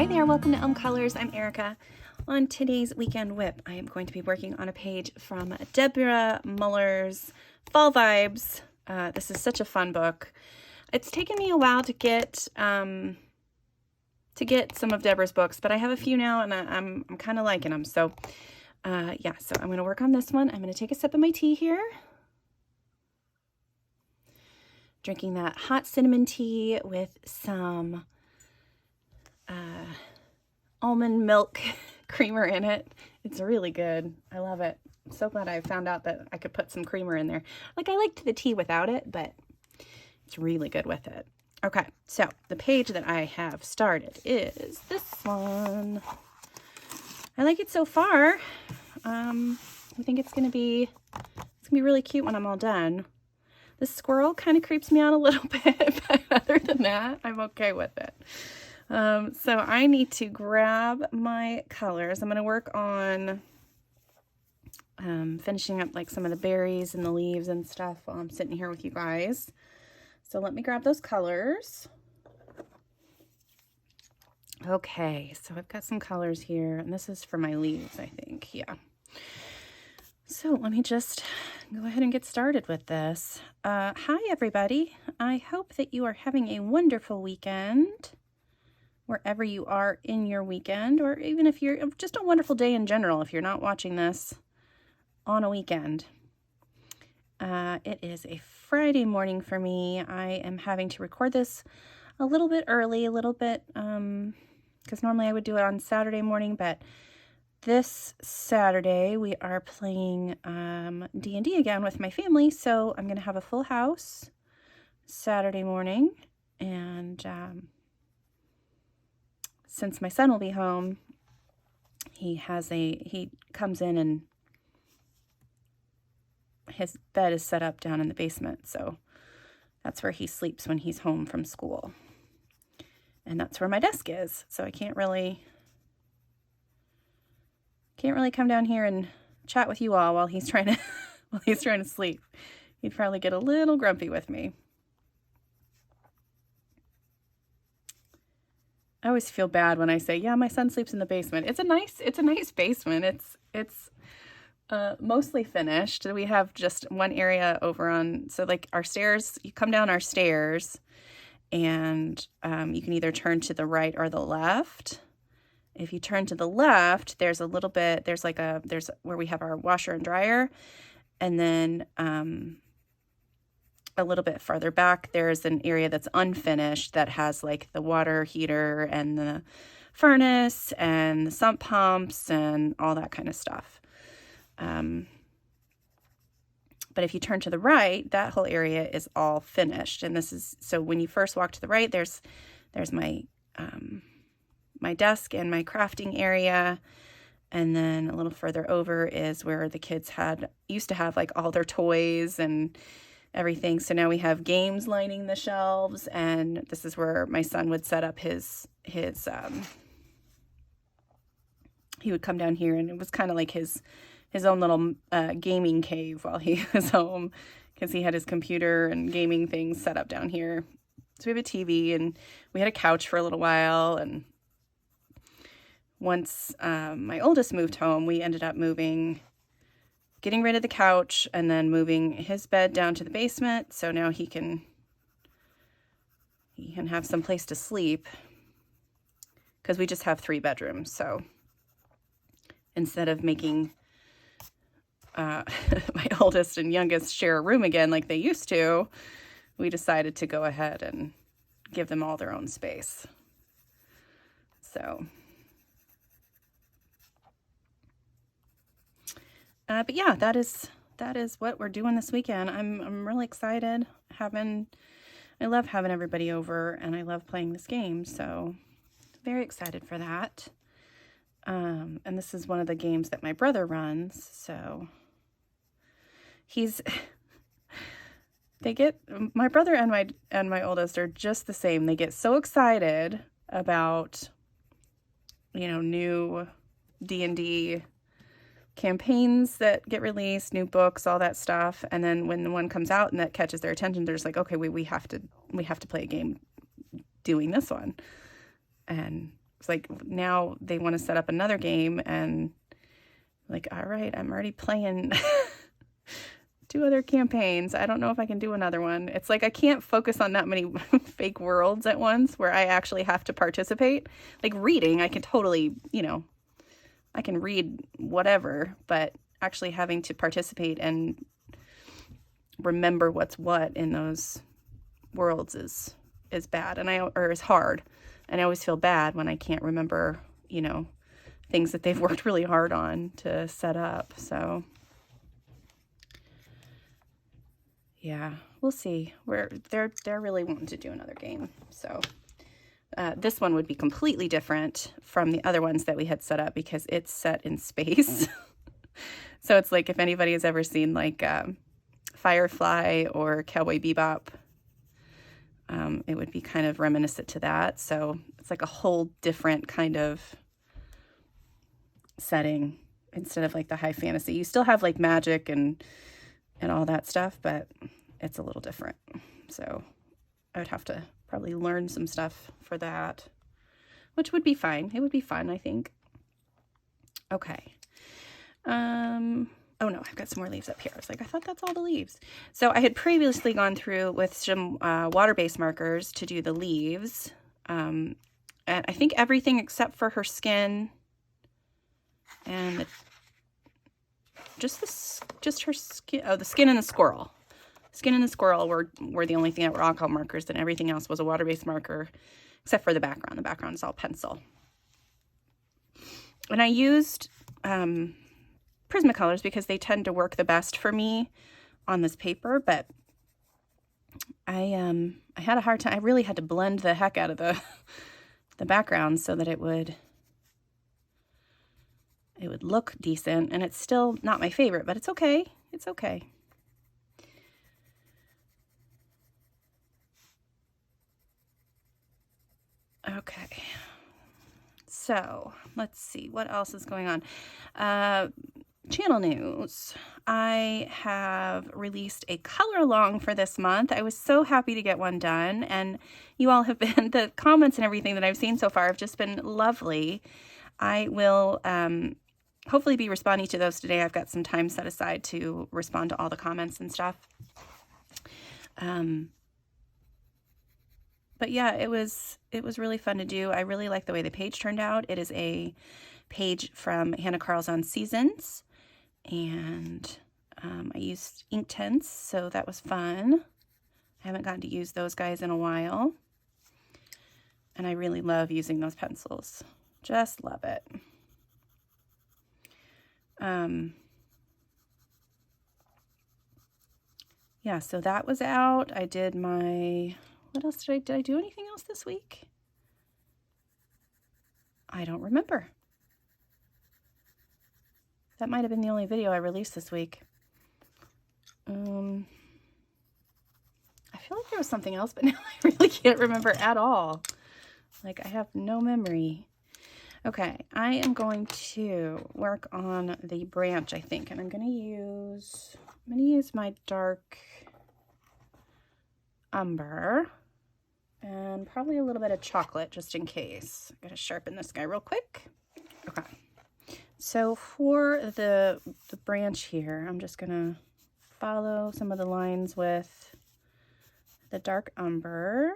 Hi there, welcome to Colors. I'm Erica. On today's Weekend Whip, I am going to be working on a page from Deborah Muller's Fall Vibes. This is such a fun book. It's taken me a while to get some of Deborah's books, but I have a few now, and I'm kind of liking them. So yeah, so I'm going to work on this one. I'm going to take a sip of my tea here. Drinking that hot cinnamon tea with some almond milk creamer in it. It's really good. I love it. I'm so glad I found out that I could put some creamer in there. Like, I liked the tea without it, but it's really good with it. Okay, so the page that I have started is this one. I like it so far. I think it's gonna be really cute when I'm all done. The squirrel kind of creeps me out a little bit, but other than that, I'm okay with it. So I need to grab my colors. I'm going to work on finishing up like some of the berries and the leaves and stuff while I'm sitting here with you guys. So let me grab those colors. Okay, so I've got some colors here, and this is for my leaves, I think. Yeah. So let me just go ahead and get started with this. Hi, everybody. I hope that you are having a wonderful weekend, wherever you are in your weekend, or even if you're just a wonderful day in general, if you're not watching this on a weekend. It is a Friday morning for me. I am having to record this a little bit early, because normally I would do it on Saturday morning, but this Saturday we are playing D&D again with my family, so I'm going to have a full house Saturday morning, and since my son will be home, he comes in and his bed is set up down in the basement. So that's where he sleeps when he's home from school. And that's where my desk is. So I can't really come down here and chat with you all while he's trying to sleep. He'd probably get a little grumpy with me. I always feel bad when I say, yeah, my son sleeps in the basement. It's a nice basement. It's mostly finished. We have just one area over on, so like our stairs, you come down our stairs and you can either turn to the right or the left. If you turn to the left, there's where we have our washer and dryer. And then a little bit farther back, there's an area that's unfinished that has like the water heater and the furnace and the sump pumps and all that kind of stuff. But if you turn to the right, that whole area is all finished. And so when you first walk to the right, there's my my desk and my crafting area. And then a little further over is where the kids used to have like all their toys and everything. So now we have games lining the shelves, and this is where my son would set up his he would come down here, and it was kind of like his own little gaming cave while he was home, because he had his computer and gaming things set up down here. So we have a TV, and we had a couch for a little while, and once my oldest moved home, we ended up getting rid of the couch and then moving his bed down to the basement. So now he can have some place to sleep, because we just have 3 bedrooms. So instead of making my oldest and youngest share a room again like they used to, we decided to go ahead and give them all their own space. So but yeah, that is what we're doing this weekend. I'm really excited. I love having everybody over, and I love playing this game, so very excited for that. And this is one of the games that my brother runs, so my brother and my oldest are just the same. They get so excited about, new D&D campaigns that get released, new books, all that stuff. And then when the one comes out and that catches their attention, they're just like, okay, we have to play a game doing this one. And It's like now they want to set up another game and like, all right, I'm already playing 2 other campaigns. I don't know if I can do another one. It's like I can't focus on that many fake worlds at once where I actually have to participate. Like reading, I can totally, I can read whatever, but actually having to participate and remember what's what in those worlds is bad or is hard. And I always feel bad when I can't remember, things that they've worked really hard on to set up. So yeah, we'll see. They're really wanting to do another game. So this one would be completely different from the other ones that we had set up because it's set in space. So it's like if anybody has ever seen like Firefly or Cowboy Bebop, it would be kind of reminiscent to that. So it's like a whole different kind of setting instead of like the high fantasy. You still have like magic and all that stuff, but it's a little different. So I would have to probably learn some stuff for that, which would be fine. It would be fun, I think. Okay. Oh no, I've got some more leaves up here. I was like, I thought that's all the leaves. So I had previously gone through with some water-based markers to do the leaves. And I think everything except for her skin and just her skin. Oh, the skin and the squirrel. Skin and the squirrel were the only thing that were alcohol markers, and everything else was a water-based marker, except for the background. The background is all pencil. And I used Prismacolors because they tend to work the best for me on this paper, but I had a hard time. I really had to blend the heck out of the background so that it would look decent, and it's still not my favorite, but it's okay. It's okay. Okay. So let's see what else is going on. Channel news. I have released a color along for this month. I was so happy to get one done, and you all have been, the comments and everything that I've seen so far have just been lovely. I will hopefully be responding to those today. I've got some time set aside to respond to all the comments and stuff. But yeah, it was really fun to do. I really like the way the page turned out. It is a page from Hannah Carl's on Seasons, and I used ink tints, so that was fun. I haven't gotten to use those guys in a while, and I really love using those pencils. Just love it. Yeah, so that was out. I did my... What else did I do anything else this week? I don't remember. That might have been the only video I released this week. I feel like there was something else, but now I really can't remember at all. Like, I have no memory. Okay, I am going to work on the branch, I think, and I'm going to use my dark umber and probably a little bit of chocolate just in case. I'm going to sharpen this guy real quick. Okay. So for the branch here, I'm just going to follow some of the lines with the dark umber.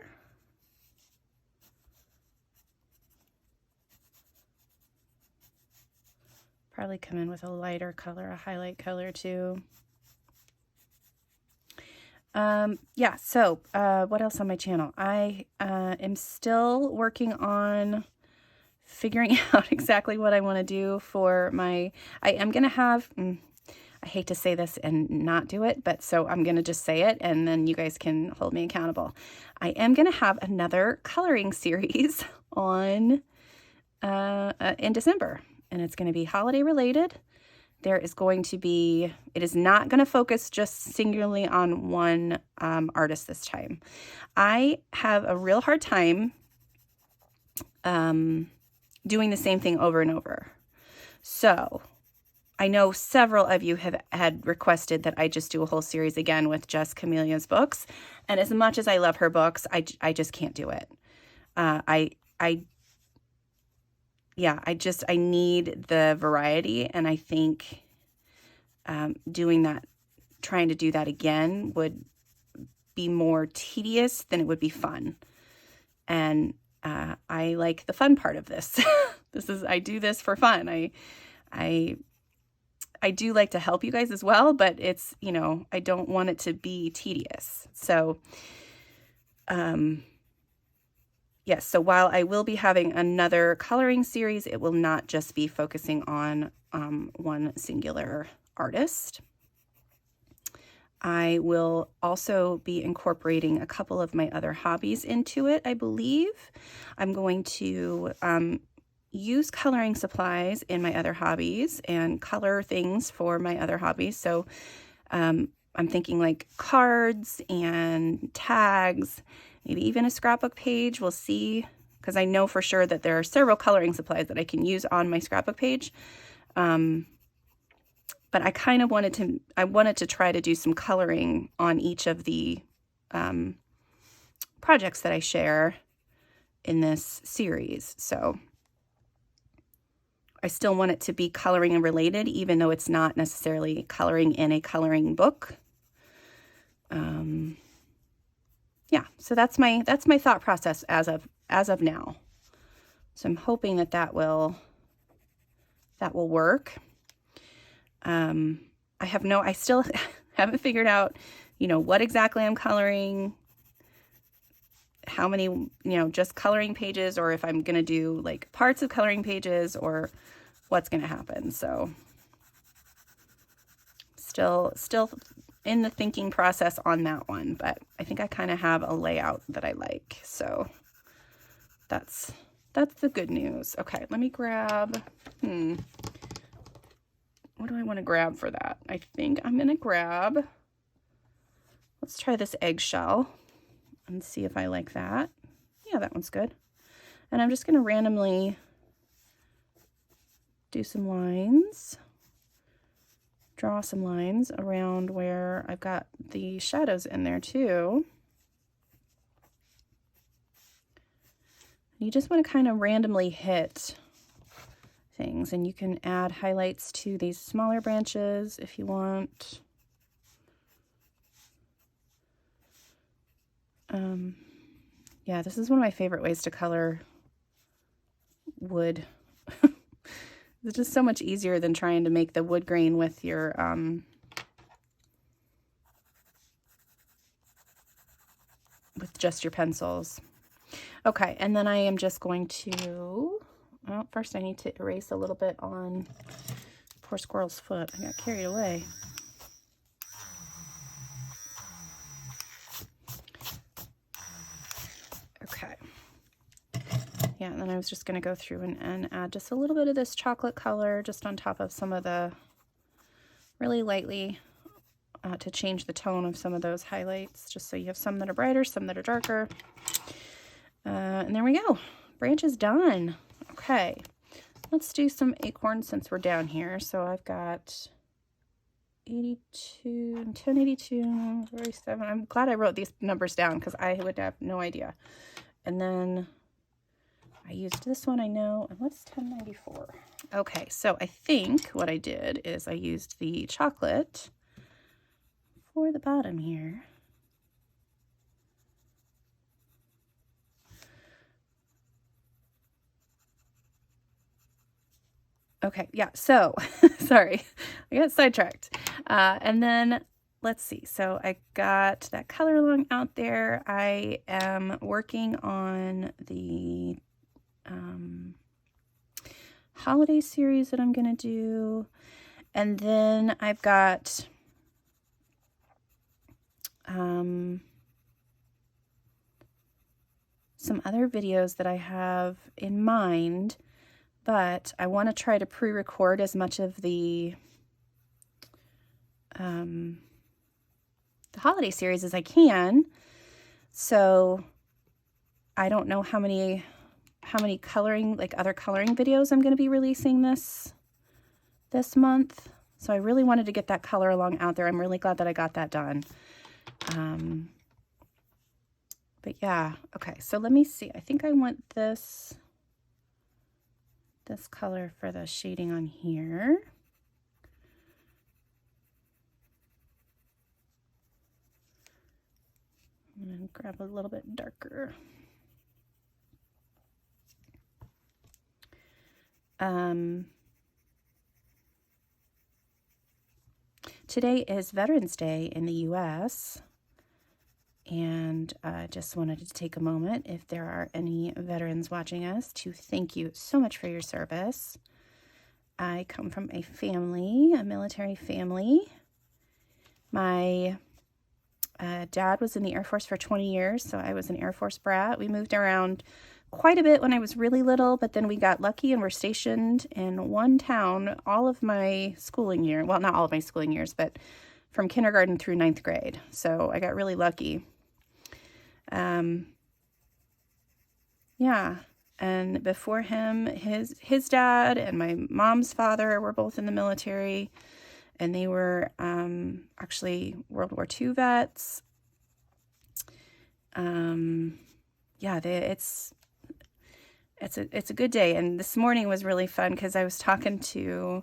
Probably come in with a lighter color, a highlight color too. Yeah, so what else on my channel? I am still working on figuring out exactly what I want to do for my, I am going to have, I hate to say this and not do it, but so I'm going to just say it and then you guys can hold me accountable. I am going to have another coloring series on in December, and it's going to be holiday related. There is going to be, it is not going to focus just singularly on one artist this time. I have a real hard time doing the same thing over and over. So I know several of you have had requested that I just do a whole series again with just Camelia's books. And as much as I love her books, I just can't do it. I yeah, I need the variety, and I think doing that, trying to do that again would be more tedious than it would be fun. And I like the fun part of this. I do this for fun. I do like to help you guys as well, but it's, I don't want it to be tedious. So, yes, so while I will be having another coloring series, it will not just be focusing on one singular artist. I will also be incorporating a couple of my other hobbies into it, I believe. I'm going to use coloring supplies in my other hobbies and color things for my other hobbies. So I'm thinking like cards and tags, maybe even a scrapbook page. We'll see, because I know for sure that there are several coloring supplies that I can use on my scrapbook page. But I kind of wanted to try to do some coloring on each of the projects that I share in this series. So I still want it to be coloring and related, even though it's not necessarily coloring in a coloring book. Yeah, so that's my thought process as of now. So I'm hoping that will work. I still haven't figured out, what exactly I'm coloring, how many, just coloring pages, or if I'm going to do like parts of coloring pages, or what's going to happen. So still in the thinking process on that one, but I think I kind of have a layout that I like. So that's the good news. Okay, let me grab, what do I want to grab for that? I think I'm going to grab, let's try this eggshell and see if I like that. Yeah, that one's good. And I'm just going to randomly do some lines, draw some lines around where I've got the shadows in there too. You just want to kind of randomly hit things, and you can add highlights to these smaller branches if you want. Yeah, this is one of my favorite ways to color wood. It's just so much easier than trying to make the wood grain with your with just your pencils. Okay, and then I am just going to, well, first I need to erase a little bit on poor squirrel's foot. I got carried away. Okay. Yeah, and then I was just going to go through and add just a little bit of this chocolate color just on top of some of the, really lightly, to change the tone of some of those highlights, just so you have some that are brighter, some that are darker. And there we go. Branch is done. Okay, let's do some acorns since we're down here. So I've got 82, 1082, 37. I'm glad I wrote these numbers down because I would have no idea. And then I used this one, I know, and what's 1094? Okay, so I think what I did is I used the chocolate for the bottom here. Okay, yeah, so, sorry, I got sidetracked. And then, let's see, so I got that color along out there. I am working on the holiday series that I'm going to do. And then I've got some other videos that I have in mind, but I want to try to pre-record as much of the holiday series as I can. So I don't know how many coloring, like other coloring videos I'm going to be releasing this month. So I really wanted to get that color along out there. I'm really glad that I got that done. But yeah, okay, so let me see. I think I want this. this color for the shading on here. I'm going to grab a little bit darker. Today is Veterans Day in the U.S., and I just wanted to take a moment, if there are any veterans watching us, to thank you so much for your service. I come from a family, a military family. My dad was in the Air Force for 20 years, so I was an Air Force brat. We moved around quite a bit when I was really little, but then we got lucky and were stationed in one town all of my schooling year. Well, not all of my schooling years, but from kindergarten through 9th grade. So I got really lucky. Yeah. And before him, his dad and my mom's father were both in the military, and they were actually World War II vets. Yeah, it's a good day. And this morning was really fun because I was talking to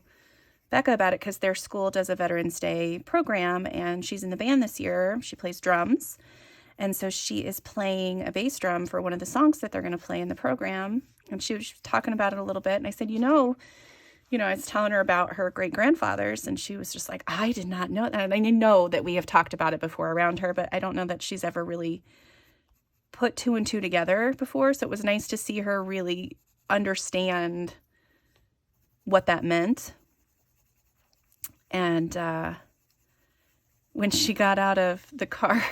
Becca about it, because their school does a Veterans Day program, and she's in the band this year. She plays drums. And so she is playing a bass drum for one of the songs that they're going to play in the program. And she was talking about it a little bit. And I said, I was telling her about her great-grandfathers, and she was just like, I did not know that. And I know that we have talked about it before around her, but I don't know that she's ever really put two and two together before. So it was nice to see her really understand what that meant. And when she got out of the car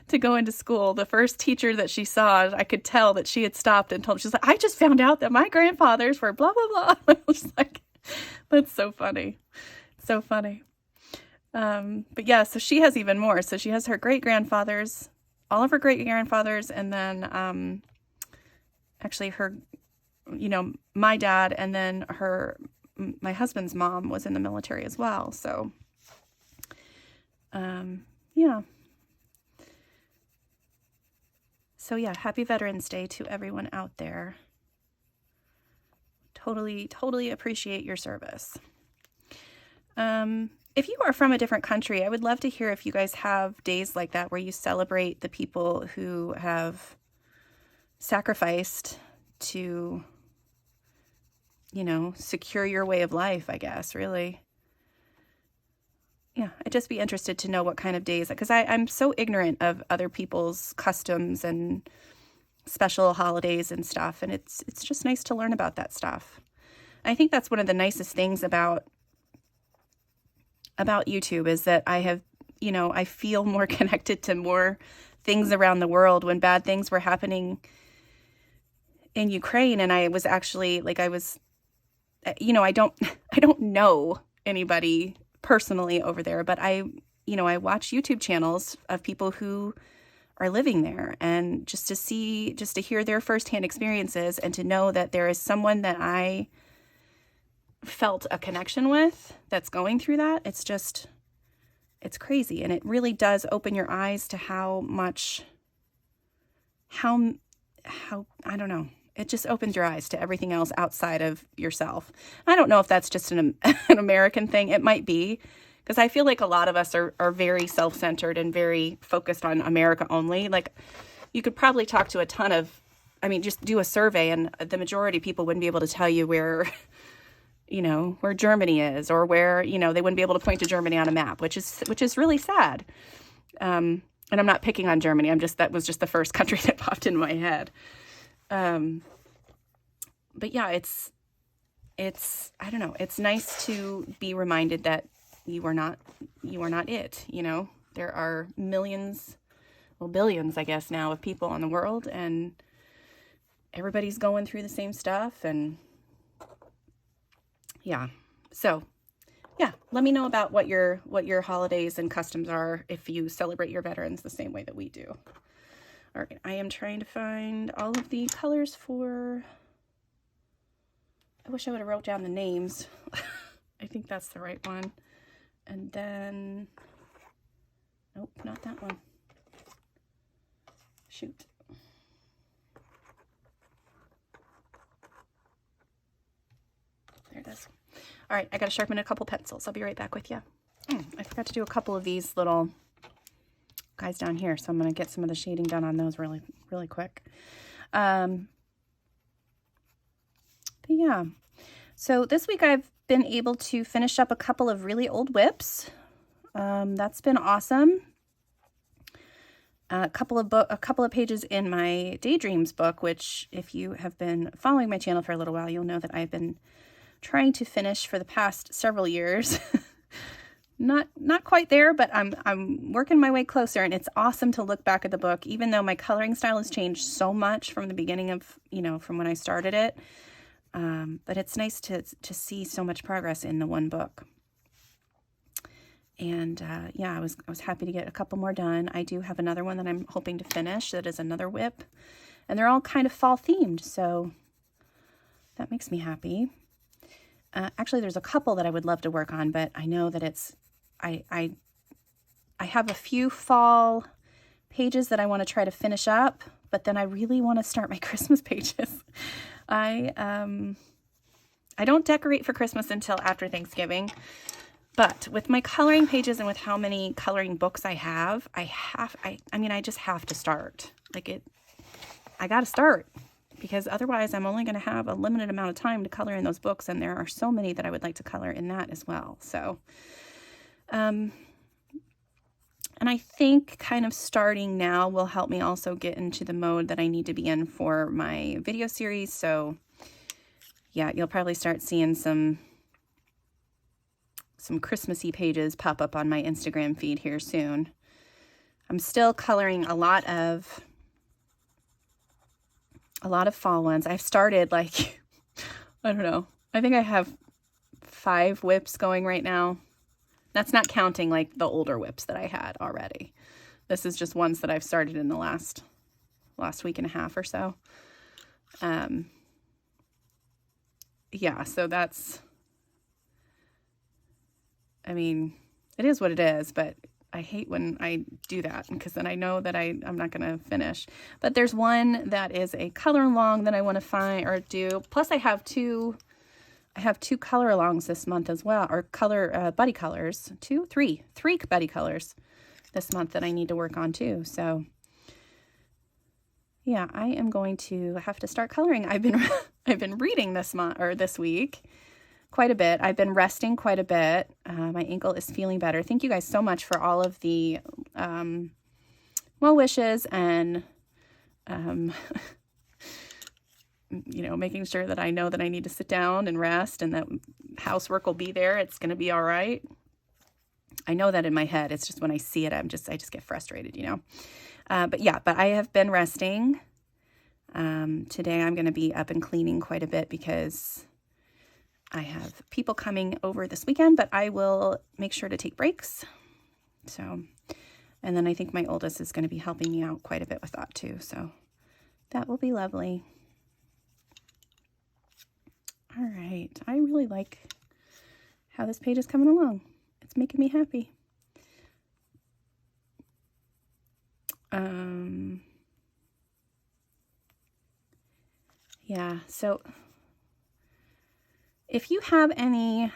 to go into school, the first teacher that she saw, I could tell that she had stopped and told, she's like, I just found out that my grandfathers were blah, blah, blah. I was like, that's so funny. So funny. But yeah, so she has even more. So she has her great-grandfathers, all of her great-grandfathers, and then actually her, my dad, and then my husband's mom was in the military as well. So, yeah. So yeah, happy Veterans Day to everyone out there. Totally, totally appreciate your service. If you are from a different country, I would love to hear if you guys have days like that where you celebrate the people who have sacrificed to, secure your way of life, I guess, really. Yeah, I'd just be interested to know what kind of days, because I'm so ignorant of other people's customs and special holidays and stuff, and it's just nice to learn about that stuff. I think that's one of the nicest things about YouTube, is that I have, I feel more connected to more things around the world. When bad things were happening in Ukraine, and I was actually I don't know anybody personally over there, but I watch YouTube channels of people who are living there, and just to hear their firsthand experiences, and to know that there is someone that I felt a connection with that's going through that. It's crazy. And it really does open your eyes to how I don't know. It just opens your eyes to everything else outside of yourself. I don't know if that's just an American thing. It might be, because I feel like a lot of us are very self-centered and very focused on America only. Like, you could probably talk to just do a survey, and the majority of people wouldn't be able to tell you where Germany is, or where, they wouldn't be able to point to Germany on a map, which is really sad. And I'm not picking on Germany. That was just the first country that popped into my head. But yeah, it's, I don't know. It's nice to be reminded that you are not it, there are millions, well, billions, I guess now, of people in the world, and everybody's going through the same stuff. And yeah, so yeah, let me know about what your holidays and customs are, if you celebrate your veterans the same way that we do. All right, I am trying to find all of the colors for, I wish I would have wrote down the names. I think that's the right one. And then, nope, not that one. Shoot. it is. All right, I got to sharpen a couple pencils. I'll be right back with you. I forgot to do a couple of these little guys down here, so I'm going to get some of the shading done on those really, really quick. But yeah, so this week I've been able to finish up a couple of really old whips. That's been awesome. A couple of pages in my Daydreams book, which if you have been following my channel for a little while, you'll know that I've been trying to finish for the past several years. Not quite there, but I'm working my way closer, and it's awesome to look back at the book, even though my coloring style has changed so much from the beginning of, from when I started it. But it's nice to see so much progress in the one book. And yeah, I was happy to get a couple more done. I do have another one that I'm hoping to finish that is another whip, and they're all kind of fall themed, so that makes me happy. Actually, there's a couple that I would love to work on, but I know that I have a few fall pages that I want to try to finish up, but then I really want to start my Christmas pages. I don't decorate for Christmas until after Thanksgiving, but with my coloring pages and with how many coloring books I have, I just have to start. I got to start, because otherwise I'm only going to have a limited amount of time to color in those books, and there are so many that I would like to color in that as well. So, and I think kind of starting now will help me also get into the mode that I need to be in for my video series. So yeah, you'll probably start seeing some Christmassy pages pop up on my Instagram feed here soon. I'm still coloring a lot of fall ones. I've started I don't know. I think I have 5 whips going right now. That's not counting the older whips that I had already. This is just ones that I've started in the last week and a half or so. Yeah, so that's, it is what it is, but I hate when I do that, because then I know that I'm not going to finish. But there's one that is a color along that I want to find or do. Plus I have two color alongs this month as well, or buddy colors, three buddy colors this month that I need to work on too. So yeah, I am going to have to start coloring. I've been reading this week quite a bit. I've been resting quite a bit. My ankle is feeling better. Thank you guys so much for all of the well wishes and making sure that I know that I need to sit down and rest, and that housework will be there. It's going to be all right. I know that in my head. It's just when I see it, I just get frustrated, But yeah, but I have been resting. Today I'm going to be up and cleaning quite a bit because I have people coming over this weekend, but I will make sure to take breaks. So, and then I think my oldest is going to be helping me out quite a bit with that too. So that will be lovely. All right. I really like how this page is coming along. It's making me happy. Yeah, so if you have any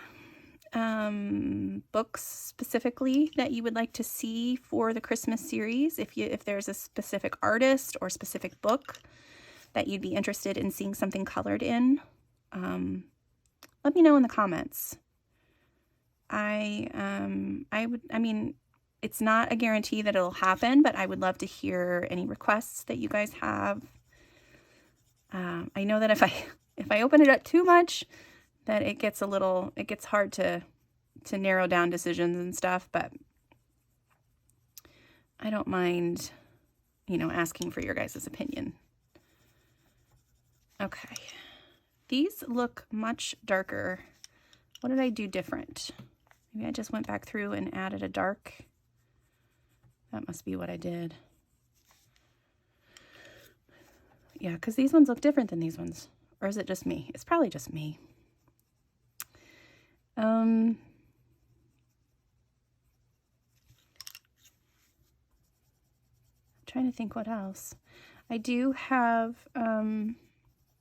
books specifically that you would like to see for the Christmas series, if there's a specific artist or specific book that you'd be interested in seeing something colored in, let me know in the comments. It's not a guarantee that it'll happen, but I would love to hear any requests that you guys have. I know that if I open it up too much, that it gets hard to narrow down decisions and stuff, but I don't mind, asking for your guys' opinion. Okay. These look much darker. What did I do different? Maybe I just went back through and added a dark. That must be what I did. Yeah, because these ones look different than these ones. Or is it just me? It's probably just me. I'm trying to think what else. I do have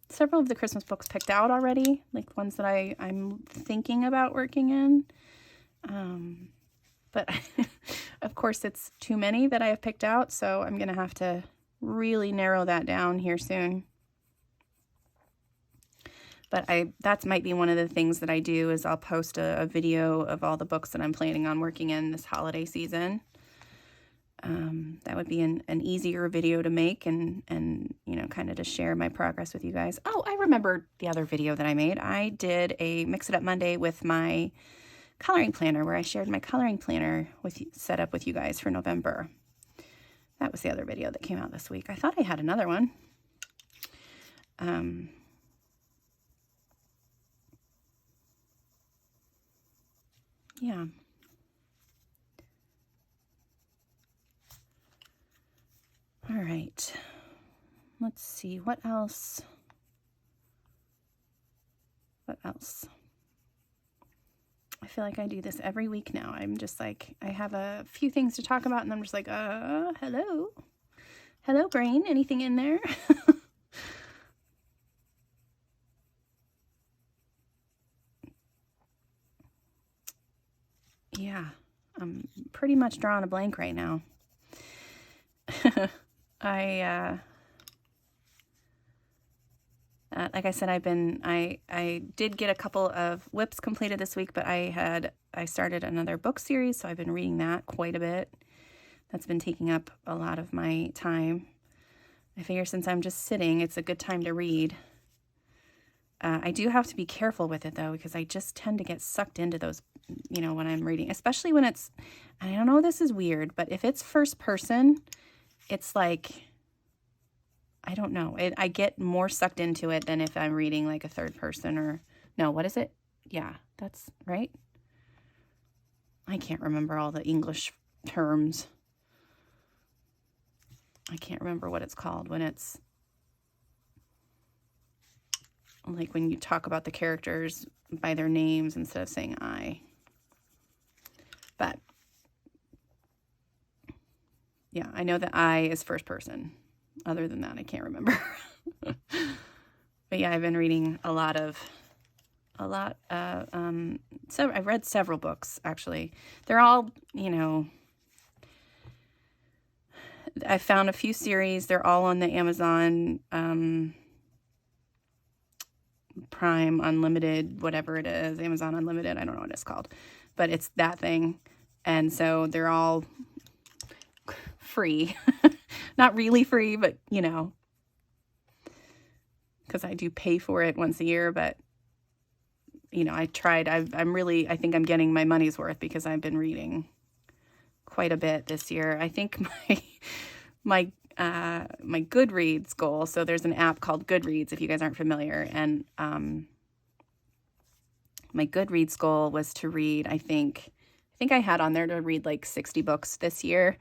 several of the Christmas books picked out already, like ones that I'm thinking about working in. But of course it's too many that I have picked out, so I'm going to have to really narrow that down here soon. But that might be one of the things that I do is I'll post a video of all the books that I'm planning on working in this holiday season. That would be an easier video to make and you know, kind of to share my progress with you guys. Oh, I remember the other video that I made. I did a Mix It Up Monday with my coloring planner where I shared my coloring planner set up with you guys for November. That was the other video that came out this week. I thought I had another one. Yeah. All right. Let's see. What else? What else? I feel like I do this every week now. I'm just like, I have a few things to talk about, and I'm just like, hello? Hello, brain? Anything in there? Yeah, I'm pretty much drawing a blank right now. Like I said, I did get a couple of whips completed this week, but I started another book series, so I've been reading that quite a bit. That's been taking up a lot of my time. I figure since I'm just sitting, it's a good time to read. I do have to be careful with it, though, because I just tend to get sucked into those, you know, when I'm reading, especially when it's, I don't know, this is weird, but if it's first person, it's like, I don't know, I get more sucked into it than if I'm reading like a third person or, no, what is it? Yeah, that's right. I can't remember all the English terms. I can't remember what it's called when it's, like when you talk about the characters by their names instead of saying I. But yeah, I know that I is first person. Other than that, I can't remember. But yeah, I've been reading a lot. So I've read several books, actually. They're all, you know, I found a few series. They're all on the Amazon Prime Unlimited, whatever it is, Amazon Unlimited. I don't know what it's called, but it's that thing. And so they're all free. Not really free, but you know, because I do pay for it once a year, but you know, I think I'm getting my money's worth because I've been reading quite a bit this year. I think my Goodreads goal, so there's an app called Goodreads if you guys aren't familiar, and my Goodreads goal was to read, I think I had on there to read like 60 books this year,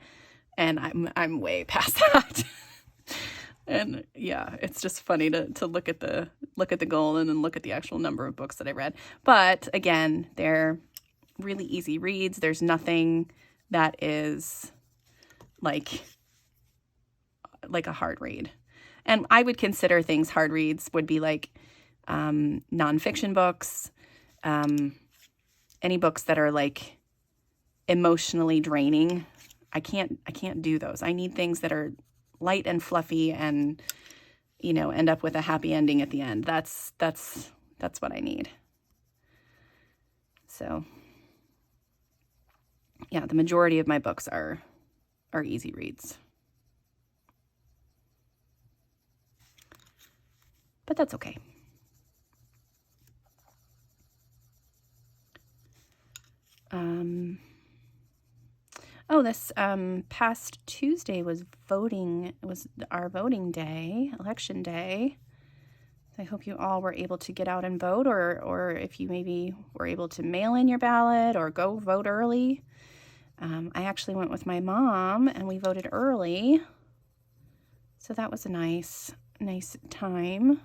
and I'm way past that. And yeah, it's just funny to look at the goal and then look at the actual number of books that I read. But again, they're really easy reads. There's nothing that is like a hard read. And I would consider things hard reads would be like nonfiction books, any books that are like emotionally draining. I can't do those. I need things that are light and fluffy and, you know, end up with a happy ending at the end. That's what I need. So yeah, the majority of my books are easy reads. But that's okay. This past Tuesday was our voting day, election day. I hope you all were able to get out and vote, or if you maybe were able to mail in your ballot or go vote early. I actually went with my mom and we voted early. So that was a nice time.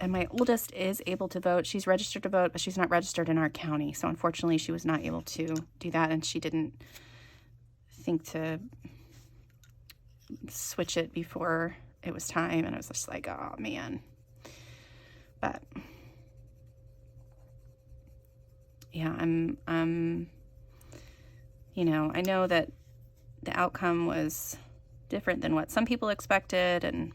And my oldest is able to vote. She's registered to vote, but she's not registered in our county. So unfortunately, she was not able to do that. And she didn't think to switch it before it was time, and I was just like, oh man. But yeah, I'm you know, I know that the outcome was different than what some people expected, and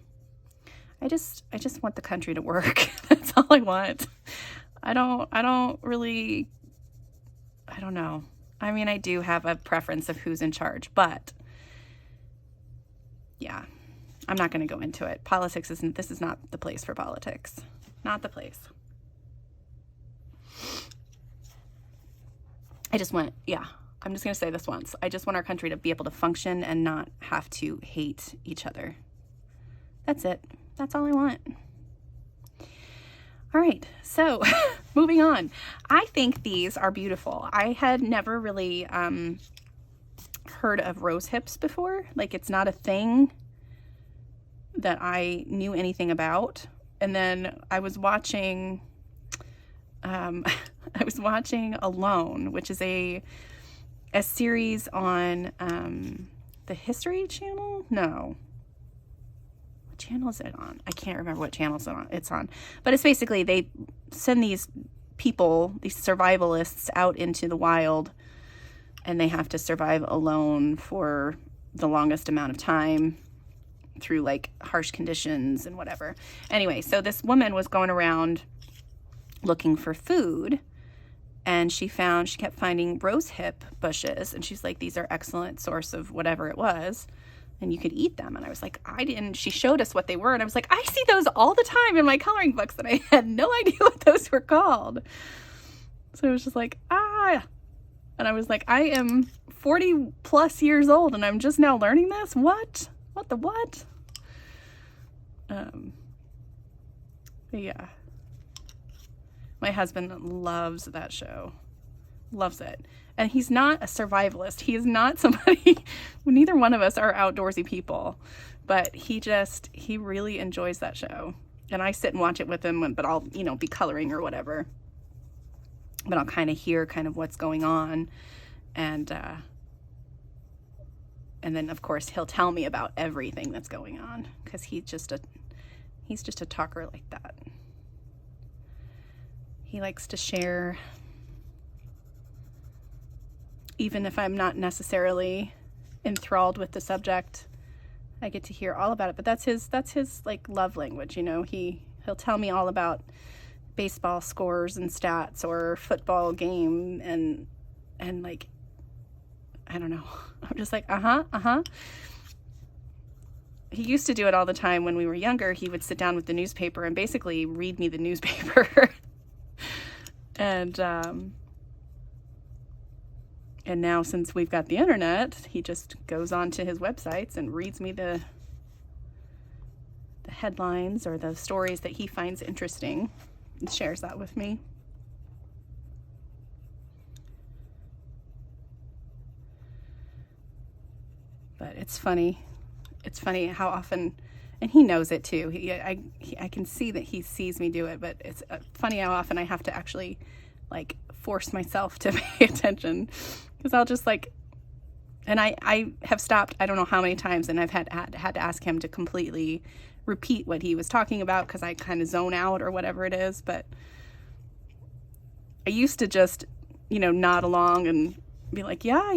I just want the country to work. That's all I want. I don't know. I mean, I do have a preference of who's in charge, but yeah, I'm not going to go into it. This is not the place for politics. Not the place. I'm just going to say this once. I just want our country to be able to function and not have to hate each other. That's it. That's all I want. All right, so moving on. I think these are beautiful. I had never really heard of rose hips before. Like, it's not a thing that I knew anything about. And then I was watching Alone, which is a series on the History Channel. No. What channel is it on? I can't remember what channel it's on. But it's basically they send these people, these survivalists, out into the wild, and they have to survive alone for the longest amount of time through like harsh conditions and whatever. Anyway, so this woman was going around looking for food, and she kept finding rose hip bushes, and she's like, these are excellent source of whatever it was, and you could eat them. And I was like, she showed us what they were, and I was like, I see those all the time in my coloring books, and I had no idea what those were called. So it was just like, and I was like, I am 40 plus years old and I'm just now learning this? What the what? Yeah. My husband loves that show. Loves it. And he's not a survivalist. He is not somebody, neither one of us are outdoorsy people, but he really enjoys that show. And I sit and watch it with him, but I'll, be coloring or whatever. But I'll kind of hear what's going on. And then of course he'll tell me about everything that's going on, because he's just a talker like that. He likes to share, even if I'm not necessarily enthralled with the subject. I get to hear all about it, but that's his like love language, he'll tell me all about baseball scores and stats or football game, and like, I don't know. I'm just like, He used to do it all the time when we were younger. He would sit down with the newspaper and basically read me the newspaper. And now, since we've got the internet, he just goes on to his websites and reads me the headlines or the stories that he finds interesting and shares that with me. But it's funny. It's funny how often, and he knows it too. I can see that he sees me do it, but it's funny how often I have to actually like force myself to pay attention, because I'll just like, and I have stopped, I don't know how many times, and I've had to ask him to completely repeat what he was talking about, because I kind of zone out or whatever it is. But I used to just, nod along and be like, yeah,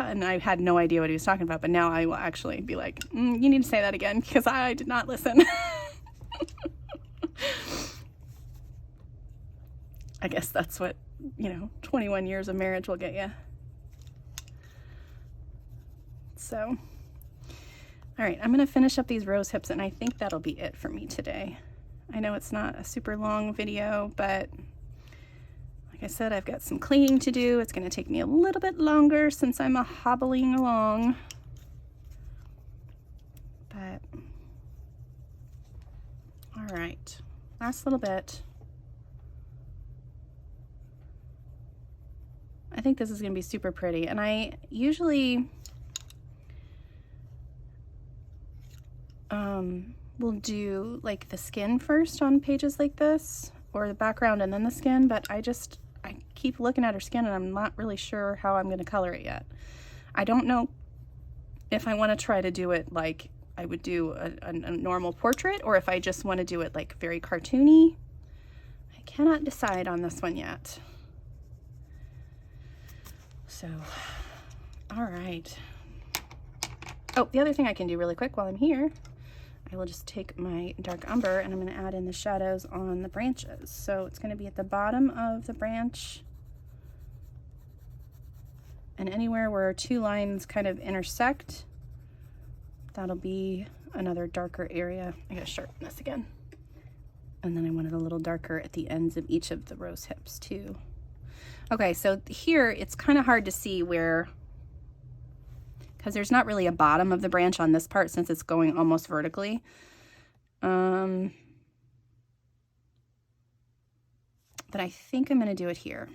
and I had no idea what he was talking about. But now I will actually be like, you need to say that again, because I did not listen. I guess that's what 21 years of marriage will get you. So, all right, I'm going to finish up these rose hips, and I think that'll be it for me today. I know it's not a super long video, but like I said, I've got some cleaning to do. It's going to take me a little bit longer since I'm hobbling along. But, all right, last little bit. I think this is going to be super pretty, and I usually will do like the skin first on pages like this, or the background and then the skin, but I keep looking at her skin and I'm not really sure how I'm going to color it yet. I don't know if I want to try to do it like I would do a normal portrait, or if I just want to do it like very cartoony. I cannot decide on this one yet. So, all right. Oh, the other thing I can do really quick while I'm here, I will just take my dark umber and I'm going to add in the shadows on the branches. So it's going to be at the bottom of the branch and anywhere where two lines kind of intersect. That'll be another darker area. I gotta sharpen this again. And then I want it a little darker at the ends of each of the rose hips too. Okay, so here it's kind of hard to see where, because there's not really a bottom of the branch on this part since it's going almost vertically. But I think I'm gonna do it here.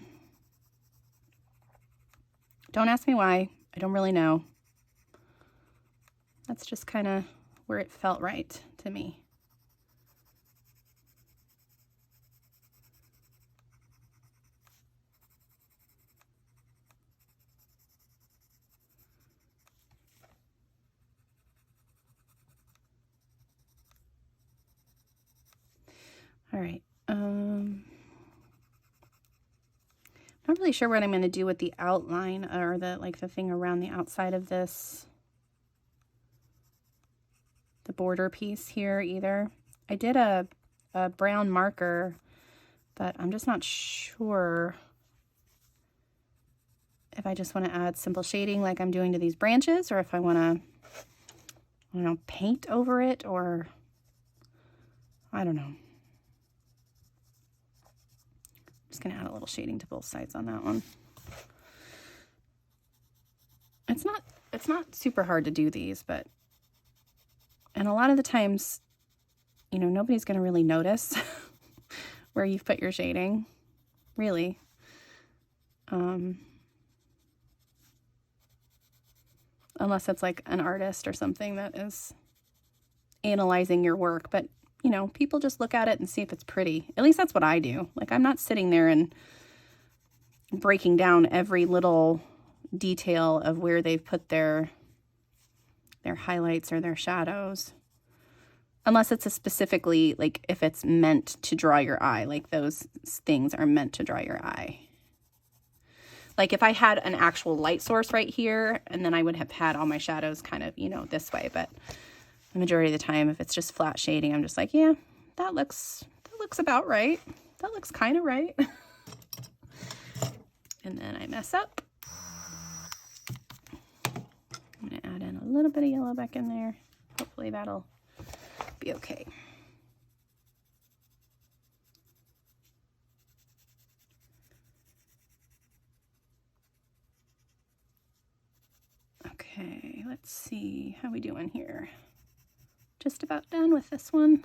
Don't ask me why, I don't really know. That's just kind of where it felt right to me. All right. Not really sure what I'm going to do with the outline or the thing around the outside of this. The border piece here either. I did a brown marker, but I'm just not sure if I just want to add simple shading like I'm doing to these branches, or if I want to, I don't know, paint over it, or I don't know. I'm just going to add a little shading to both sides on that one. It's not super hard to do these, but and a lot of the times, you know, nobody's going to really notice where you've put your shading, really. Unless it's like an artist or something that is analyzing your work. But, you know, people just look at it and see if it's pretty. At least that's what I do. Like, I'm not sitting there and breaking down every little detail of where they've put their highlights or their shadows. Unless it's a specifically, like, if it's meant to draw your eye. Like, those things are meant to draw your eye. Like, if I had an actual light source right here, and then I would have had all my shadows kind of, you know, this way. But the majority of the time, if it's just flat shading, I'm just like, yeah, that looks about right. That looks kind of right. And then I mess up. I'm going to add in a little bit of yellow back in there. Hopefully that'll be okay. Okay, let's see how we doing here. Just about done with this one.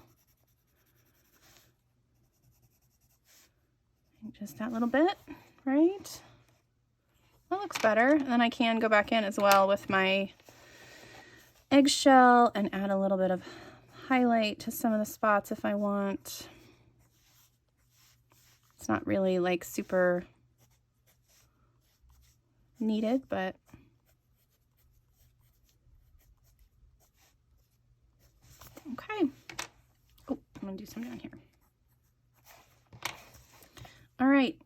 Just that little bit, right? That looks better. And then I can go back in as well with my eggshell and add a little bit of highlight to some of the spots if I want. It's not really like super needed, but okay. Oh, I'm gonna do some down here. All right,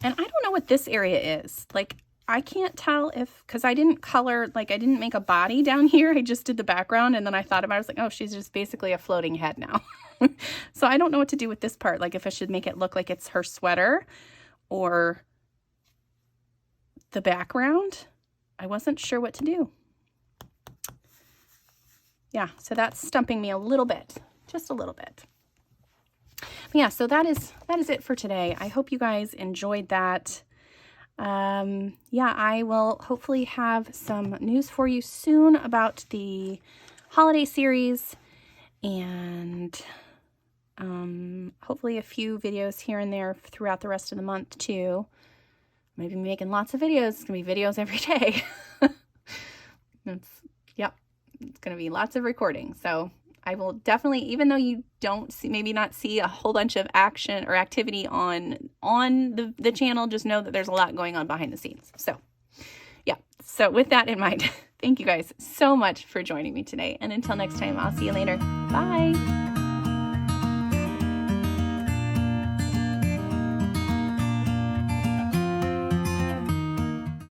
and I don't know what this area is. Like, I can't tell if, because I didn't color, like I didn't make a body down here. I just did the background, and then I thought about it. I was like, oh, she's just basically a floating head now. So I don't know what to do with this part. Like, if I should make it look like it's her sweater or the background. I wasn't sure what to do. Yeah, so that's stumping me a little bit, just a little bit. But yeah, so that is it for today. I hope you guys enjoyed that. Yeah, I will hopefully have some news for you soon about the holiday series, and hopefully a few videos here and there throughout the rest of the month too. Maybe making lots of videos. It's gonna be videos every day. It's gonna be lots of recording. So I will definitely, even though you don't see, maybe not see a whole bunch of action or activity on the channel, just know that there's a lot going on behind the scenes. So Yeah, so with that in mind, thank you guys so much for joining me today. And until next time, I'll see you later. Bye.